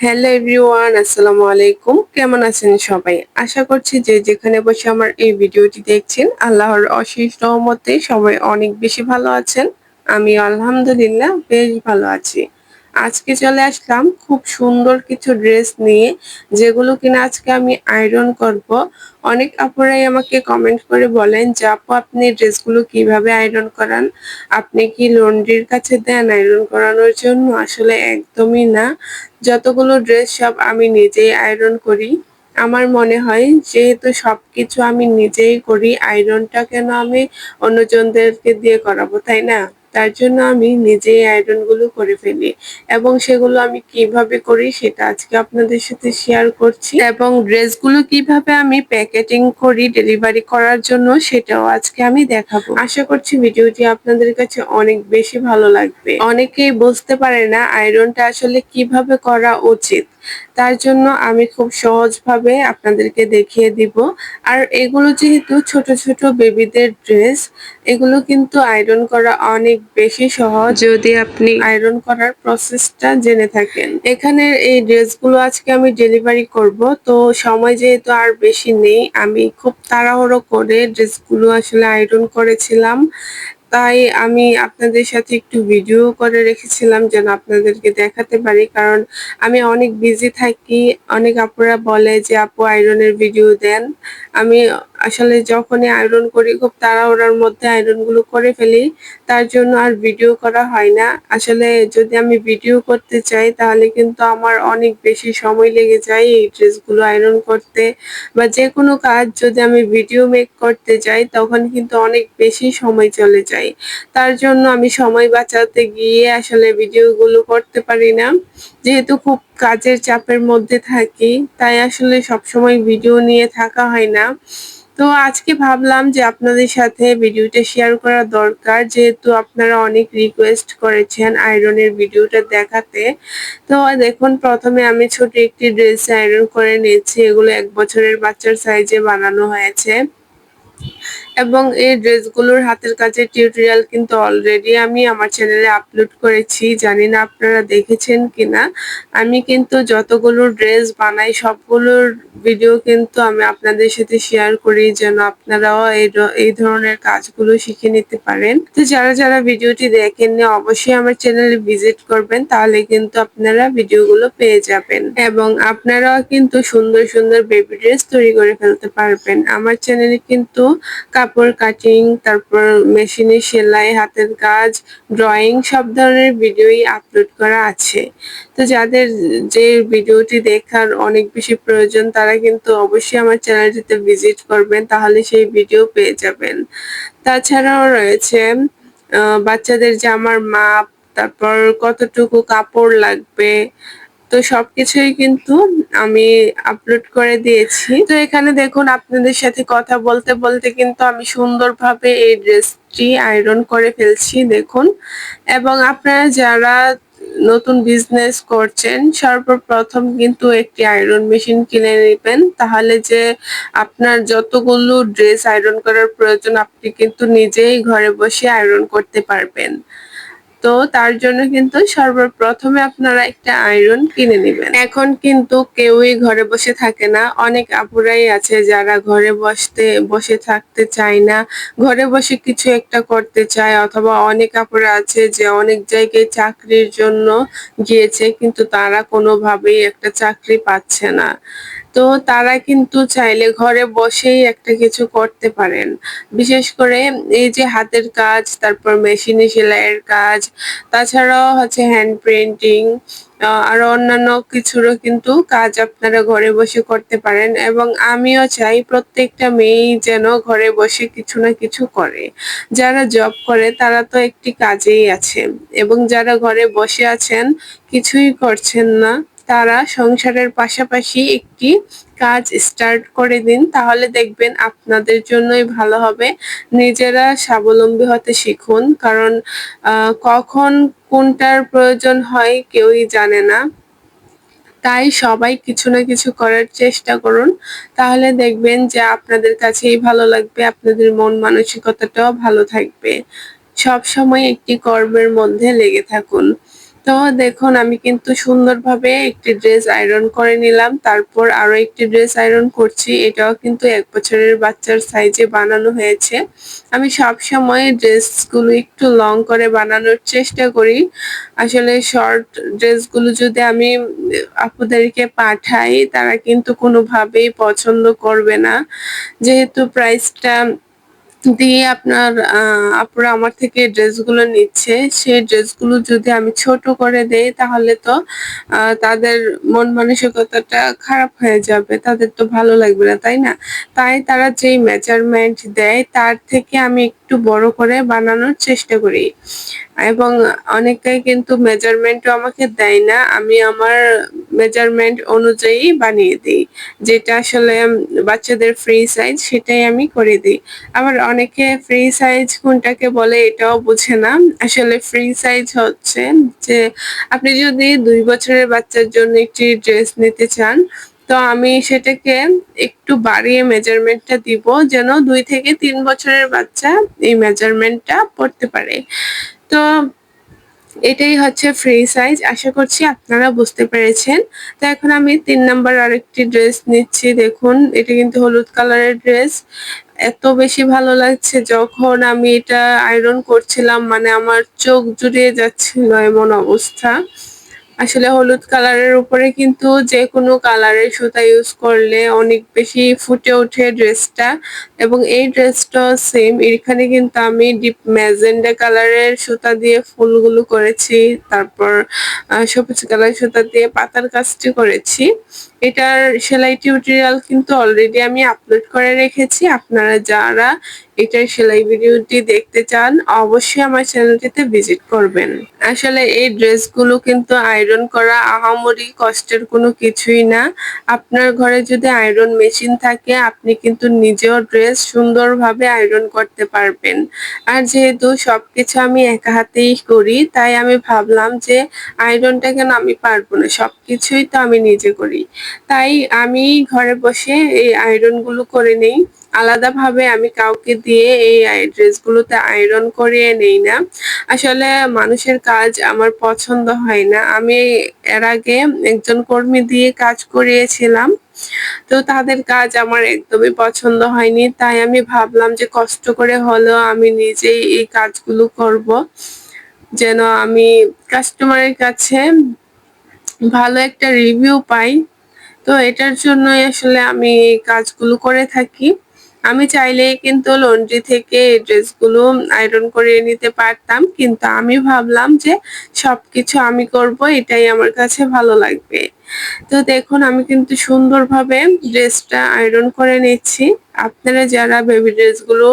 Hello everyone, আসসালামু আলাইকুম। কেমন আছেন সবাই? আশা করছি যে যেখানে বসে আমার এই ভিডিওটি দেখছেন আল্লাহর অশেষ রহমতে সবাই অনেক বেশি ভালো আছেন। আমি আলহামদুলিল্লাহ বেশ ভালো আছি। আজকে চলে আসলাম খুব সুন্দর কিছু ড্রেস নিয়ে, যেগুলো কিনা আজকে আমি আয়রন করব। অনেক আপুরাই আমাকে কমেন্ট করে বলেন যে আপু আপনি ড্রেসগুলো কিভাবে আয়রন করান? আপনি কি লন্ড্রির কাছে দেন আয়রন করানোর জন্য? আসলে একদমই না। যতগুলো ড্রেস সব আমি নিজেই আয়রন করি। আমার মনে হয় যেহেতু সবকিছু আমি নিজেই করি, আয়রনটা কেন আমি অন্যজনদেরকে দিয়ে করাবো, তাই না? তার জন্য আমি নিজেই আয়রন গুলো করে ফেলি এবং সেগুলো আমি কিভাবে করি সেটা আজকে আপনাদের সাথে শেয়ার করছি, এবং ড্রেসগুলো কিভাবে আমি প্যাকেটিং করি ডেলিভারি করার জন্য সেটাও আজকে আমি দেখাবো। আশা করছি ভিডিওটি আপনাদের কাছে অনেক বেশি ভালো লাগবে। অনেকেই বুঝতে পারে না আয়রনটা আসলে কিভাবে করা উচিত। তার জন্য আমি খুব সহজভাবে আপনাদেরকে দেখিয়ে দিব। আর এগুলো যেহেতু ছোট ছোট বেবিদের ড্রেস, এগুলো কিন্তু আয়রন করা অনেক বেশি সহজ যদি আপনি আয়রন করার প্রসেসটা জেনে থাকেন। এখানে এই ড্রেসগুলো আজকে আমি ডেলিভারি করব, তো সময় যেহেতু আর বেশি নেই, আমি খুব তাড়াহুড়ো করে ড্রেসগুলো আসলে আয়রন করেছিলাম। তাই আমি আপনাদের সাথে একটু ভিডিও করে রেখেছিলাম যেন আপনাদেরকে দেখাতে পারি, কারণ আমি অনেক বিজি থাকি। অনেক আপুরা বলে যে আপু আয়রনের ভিডিও দেন। আমি আসলে যখনই আয়রন করি খুব তাড়াহুড়োর মধ্যে আয়রন গুলো করে ফেলি, তার জন্য আর ভিডিও করা হয় না। আসলে যদি আমি ভিডিও করতে চাই তাহলে কিন্তু আমার অনেক বেশি সময় লেগে যায় এই ড্রেসগুলো আয়রন করতে, বা যে কোনো কাজ যদি আমি ভিডিও মেক করতে যাই তখন কিন্তু অনেক বেশি সময় চলে যায়। তার জন্য আমি সময় বাঁচাতে গিয়ে আসলে ভিডিওগুলো করতে পারি না। যেহেতু খুব কাজের চাপের মধ্যে থাকি, তাই আসলে সবসময় ভিডিও নিয়ে থাকা হয় না। তো আজকে ভাবলাম যে আপনাদের সাথে ভিডিওটা শেয়ার করা দরকার, যেহেতু আপনারা অনেক রিকোয়েস্ট করেছেন আয়রনের ভিডিওটা দেখাতে। তো দেখুন, প্রথমে আমি ছোট একটি ড্রেস আয়রন করে নিয়েছি। এগুলো ১ বছরের বাচ্চার সাইজে বানানো হয়েছে, এবং এই ড্রেসগুলোর হাতের কাজের টিউটোরিয়াল কিন্তু অলরেডি আমি আমার চ্যানেলে আপলোড করেছি। জানি না আপনারা দেখেছেন কিনা। আমি কিন্তু যতগুলো ড্রেস বানাই সবগুলোর ভিডিও কিন্তু আমি আপনাদের সাথে শেয়ার করি, যেন আপনারাও এই ধরনের কাজগুলো শিখে নিতে পারেন। তো যারা ভিডিওটি দেখেননি অবশ্যই আমার চ্যানেলে ভিজিট করবেন, তাহলে কিন্তু আপনারা ভিডিওগুলো পেয়ে যাবেন এবং আপনারাও কিন্তু সুন্দর সুন্দর বেবি ড্রেস তৈরি করে ফেলতে পারবেন। আমার চ্যানেলে কিন্তু কাপড় কাটিং, তারপর মেশিনে সেলাই, হাতের কাজ, ড্রয়িং সব ধরনের ভিডিওই আপলোড করা আছে। তো যাদের যে ভিডিওটি দেখার অনেক বেশি প্রয়োজন তারা কিন্তু অবশ্যই আমার চ্যানেলটিতে ভিজিট করবেন, তাহলে সেই ভিডিও পেয়ে যাবেন। তাছাড়াও রয়েছে বাচ্চাদের জামার মাপ, তারপর কতটুকু কাপড় লাগবে, তো সবকিছুই কিন্তু আমি আপলোড করে দিয়েছি। তো এখানে দেখুন, আপনাদের সাথে কথা বলতে বলতে কিন্তু আমি সুন্দরভাবে এই ড্রেসটি আয়রন করে ফেলছি দেখুন। এবং আপনারা যারা নতুন বিজনেস করছেন সর্বপ্রথম কিন্তু একটি আয়রন মেশিন কিনে নেবেন, তাহলে যে আপনার যতগুলো ড্রেস আয়রন করার প্রয়োজন আপনি কিন্তু নিজেই ঘরে বসে আয়রন করতে পারবেন। তো তার জন্য কিন্তু সর্বপ্রথমে আপনারা একটা আয়রন কিনে নেবেন। এখন কিন্তু কেউই ঘরে বসে থাকে না। অনেক আপুরাই আছে যারা ঘরে বসে থাকতে চায় না। ঘরে বসে কিছু একটা করতে চায়, অথবা অনেক আপুরা আছে যে অনেক জায়গায় চাকরির জন্য গিয়েছে কিন্তু তারা কোনোভাবেই একটা চাকরি পাচ্ছে না। তো তারা কিন্তু চাইলে ঘরে বসেই একটা কিছু করতে পারেন। বিশেষ করে এই যে হাতের কাজ, তারপর মেশিনে সেলাইয়ের কাজ, তাছাড়াও হচ্ছে হ্যান্ড পেইন্টিং, আরো অন্যান্য কিছুরও কিন্তু কাজ আপনারা ঘরে বসে করতে পারেন, এবং আমিও চাই প্রত্যেকটা মেয়েই যেন ঘরে বসে কিছু না কিছু করে। যারা জব করে তারা তো একটি কাজেই আছে, এবং যারা ঘরে বসে আছেন কিছুই করছেন না, তারা সংসারের পাশাপাশি একটি কাজ স্টার্ট করে দিন, তাহলে দেখবেন আপনাদের জন্যই ভালো হবে। নিজেরা স্বাবলম্বী হতে শিখুন, কারণ কখন কোনটার প্রয়োজন হয় কেউই জানে না। তাই সবাই কিছু না কিছু করার চেষ্টা করুন, তাহলে দেখবেন যে আপনাদের কাছেই ভালো লাগবে, আপনাদের মন মানসিকতাটাও ভালো থাকবে। সব সময় একটি কর্মের মধ্যে লেগে থাকুন। তো দেখুন আমি কিন্তু সুন্দরভাবে একটি ড্রেস আয়রন করে নিলাম। তারপর আরো একটি ড্রেস আয়রন করছি। এটাও কিন্তু ১ বছরের বাচ্চার সাইজে বানানো হয়েছে। আমি সবসময় ড্রেসগুলো একটু লং করে বানানোর চেষ্টা করি। আসলে শর্ট ড্রেসগুলো যদি আমি আপুদেরকে পাঠাই তারা কিন্তু কোনোভাবেই পছন্দ করবে না। যেহেতু প্রাইসটা দিয়ে আপনার আপুরা আমার থেকে ড্রেসগুলো নিচ্ছে, সেই ড্রেসগুলো যদি আমি ছোট করে দেই তাহলে তো তাদের মন মানসিকতাটা খারাপ হয়ে যাবে। তাদের তো ভালো লাগবে না, তাই না? তাই তারা যেই মেজারমেন্ট দেয় তার থেকে আমি একটু বড় করে বানানোর চেষ্টা করি। এবং অনেকেই কিন্তু মেজারমেন্টও আমাকে দেয় না। আমি আমার মেজারমেন্ট অনুযায়ী বানিয়ে দেই। যেটা আসলে বাচ্চাদের ফ্রি সাইজ সেটাই আমি করে দেই। আবার অনেকে ফ্রি সাইজ কোনটাকে বলে এটাও বুঝে না। আসলে ফ্রি সাইজ হচ্ছে যে আপনি যদি ২ বছরের বাচ্চার জন্য একটি ড্রেস নিতে চান, তো আমি সেটাকে একটু বাড়িয়ে মেজারমেন্টটা দিব যেন ২ থেকে ৩ বছরের বাচ্চা এই মেজারমেন্টটা পড়তে পারে। তো এটাই হচ্ছে ফ্রি সাইজ। আশা করছি আপনারা বুঝতে পেরেছেন। তো এখন আমি ৩ নাম্বার আরেকটি ড্রেস নিচ্ছি। দেখুন এটা কিন্তু হলুদ কালারের ড্রেস। এত বেশি ভালো লাগছে যখন আমি এটা আয়রন করছিলাম, মানে আমার চোখ জুড়িয়ে যাচ্ছিল এমন অবস্থা। আসলে হলুদ কালারের উপরে কিন্তু যেকোনো কালারের সুতা ইউজ করলে অনেক বেশি ফুটে ওঠে ড্রেসটা। এবং এই ড্রেসটাও সেম, এখানে কিন্তু আমি ডিপ ম্যাজেন্ডা কালারের সুতা দিয়ে ফুলগুলো করেছি, তারপর সবুজ কালার সুতা দিয়ে পাতার কাজটি করেছি। এটার সেলাই টিউটোরিয়াল কিন্তু অলরেডি আমি আপলোড করে রেখেছি। আপনারা যারা এটার সেলাই ভিডিওটি দেখতে চান অবশ্যই আমার চ্যানেলটিতে ভিজিট করবেন। আসলে এই ড্রেসগুলো কিন্তু আয়রন করা আহামরি কষ্টের কোনো কিছুই না। আপনার ঘরে যদি আয়রন মেশিন থাকে আপনি কিন্তু নিজেও ড্রেস সুন্দরভাবে আয়রন করতে পারবেন। আর যেহেতু সবকিছু আমি একা হাতেই করি তাই আমি ভাবলাম যে আয়রনটা কেন আমি পারবো না, সবকিছুই তো আমি নিজে করি। তাই আমি ঘরে বসে এই আয়রনগুলো করে নেই। আলাদাভাবে আমি কাউকে দিয়ে এই ড্রেসগুলোতে আয়রন করিয়ে নেই না। আসলে মানুষের কাজ আমার পছন্দ হয় না। আমি এর আগে একজন কর্মী দিয়ে কাজ করিয়েছিলাম। তো তাদের কাজ আমার একদমই পছন্দ হয়নি। তাই আমি ভাবলাম যে কষ্ট করে হলেও আমি নিজেই এই কাজগুলো করব। যেন আমি কাস্টমারের কাছে ভালো একটা রিভিউ পাই। তো এটার জন্যই আসলে আমি এই কাজগুলো করে থাকি। আমি চাইলেই কিন্তু লন্ড্রি থেকে এই ড্রেসগুলো আয়রন করিয়ে নিতে পারতাম। কিন্তু আমি ভাবলাম যে সবকিছু আমি করব, এটাই আমার কাছে ভালো লাগবে। তো দেখুন আমি কিন্তু সুন্দরভাবে ড্রেসটা আয়রন করে নিচ্ছি। আপনারা যারা বেবি ড্রেসগুলো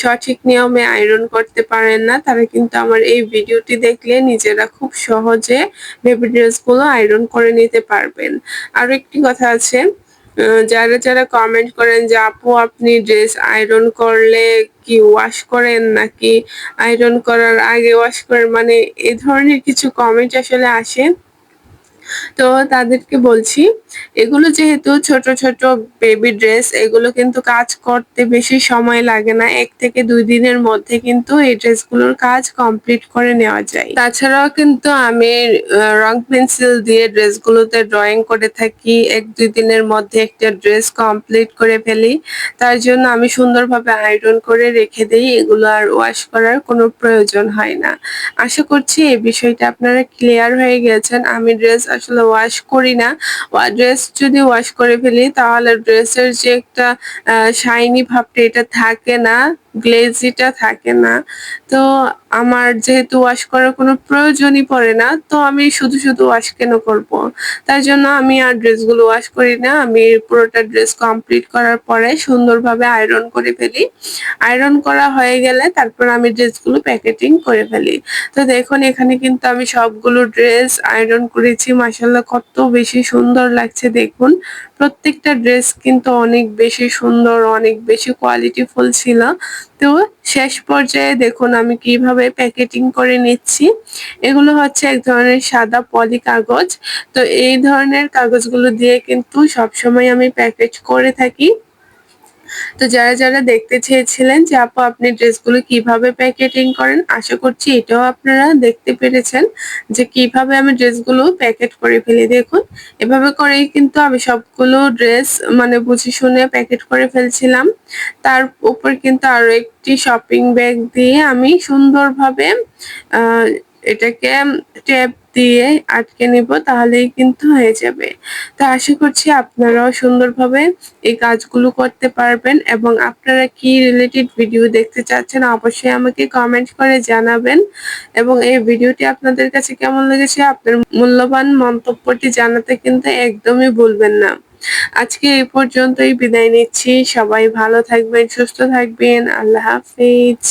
সঠিক নিয়মে আয়রন করতে পারেন না তারা কিন্তু আমার এই ভিডিওটি দেখলে নিজেরা খুব সহজে বেবি ড্রেসগুলো আয়রন করে নিতে পারবেন। আরো একটি কথা আছে, যারা কমেন্ট করেন যে আপু আপনি ড্রেস আয়রন করলে কি ওয়াশ করেন নাকি আয়রন করার আগে ওয়াশ করেন, মানে এ ধরনের কিছু কমেন্ট আসলে আসে। তো তাদেরকে বলছি এগুলো যেহেতু ছোট ছোট বেবি ড্রেস, এগুলো কিন্তু কাজ করতে বেশি সময় লাগে না। ১ থেকে ২ দিনের মধ্যে কিন্তু এই ড্রেসগুলোর কাজ কমপ্লিট করে নেওয়া যায়। তাছাড়াও কিন্তু আমি রং পেন্সিল দিয়ে ড্রেসগুলোতে ড্রয়িং করে থাকি। ১-২ দিনের মধ্যে একটা ড্রেস কমপ্লিট করে ফেলি। তার জন্য আমি সুন্দরভাবে আয়রন করে রেখে দেই। এগুলো আর ওয়াশ করার কোনো প্রয়োজন হয় না। আশা করছি এই বিষয়টা আপনারা ক্লিয়ার হয়ে গেছেন। আমি ড্রেস আসলে ওয়াশ করি না। ড্রেস যদি ওয়াশ করে ফেলি তাহলে ড্রেসের যে একটা শাইনি ভাবটা এটা থাকে না, গ্লেজিটা থাকে না। তো আমার যেহেতু ওয়াশ করার কোনো প্রয়োজনই পড়ে না, তো আমি শুধু ওয়াশ কেন করব? তাই জন্য আমি আর ড্রেসগুলো ওয়াশ করি না। আমি পুরোটা ড্রেস কমপ্লিট করার পরে সুন্দরভাবে আয়রন করে ফেলি। আয়রন করা হয়ে গেলে তারপর আমি ড্রেসগুলো প্যাকেটিং করে ফেলি। তো দেখুন এখানে কিন্তু আমি সবগুলো ড্রেস আয়রন করেছি। মাশাআল্লাহ কত বেশি সুন্দর লাগছে দেখুন। প্রত্যেকটা ড্রেস কিন্তু অনেক বেশি সুন্দর, অনেক বেশি কোয়ালিটিফুল ছিল। তো শেষ পর্যায়ে দেখুন আমি কিভাবে প্যাকেটিং করে নিচ্ছি। এগুলো হচ্ছে এক ধরনের সাদা পলি কাগজ। তো এই ধরনের কাগজগুলো দিয়ে কিন্তু সবসময় আমি প্যাকেট করে থাকি। তো যারা দেখতে চেয়েছিলেন যে আপু আপনি ড্রেসগুলো কিভাবে প্যাকেটিং করেন, আশা করছি এটাও আপনারা দেখতে পেরেছেন যে কিভাবে আমি ড্রেসগুলো প্যাকেট করে ফেলি। দেখুন এভাবে করেই কিন্তু আমি সবগুলো ড্রেস মানে বুঝে শুনে প্যাকেট করে ফেলছিলাম। তার উপর কিন্তু আরো একটি শপিং ব্যাগ দিয়ে আমি সুন্দরভাবে আহ এটাকে টেপ দিয়ে আটকে নিব, তাহলেই কিন্তু হয়ে যাবে। তো আশা করছি আপনারাও সুন্দরভাবে এই কাজগুলো করতে পারবেন এবং আপনারা কি রিলেটেড ভিডিও দেখতে চাচ্ছেন অবশ্যই আমাকে কমেন্ট করে জানাবেন এবং এই ভিডিওটি আপনাদের কাছে কেমন লেগেছে আপনার মূল্যবান মন্তব্যটি জানাতে কিন্তু একদমই ভুলবেন না। আজকে এই পর্যন্তই বিদায় নিচ্ছি। সবাই ভালো থাকবেন, সুস্থ থাকবেন। আল্লাহ হাফেজ।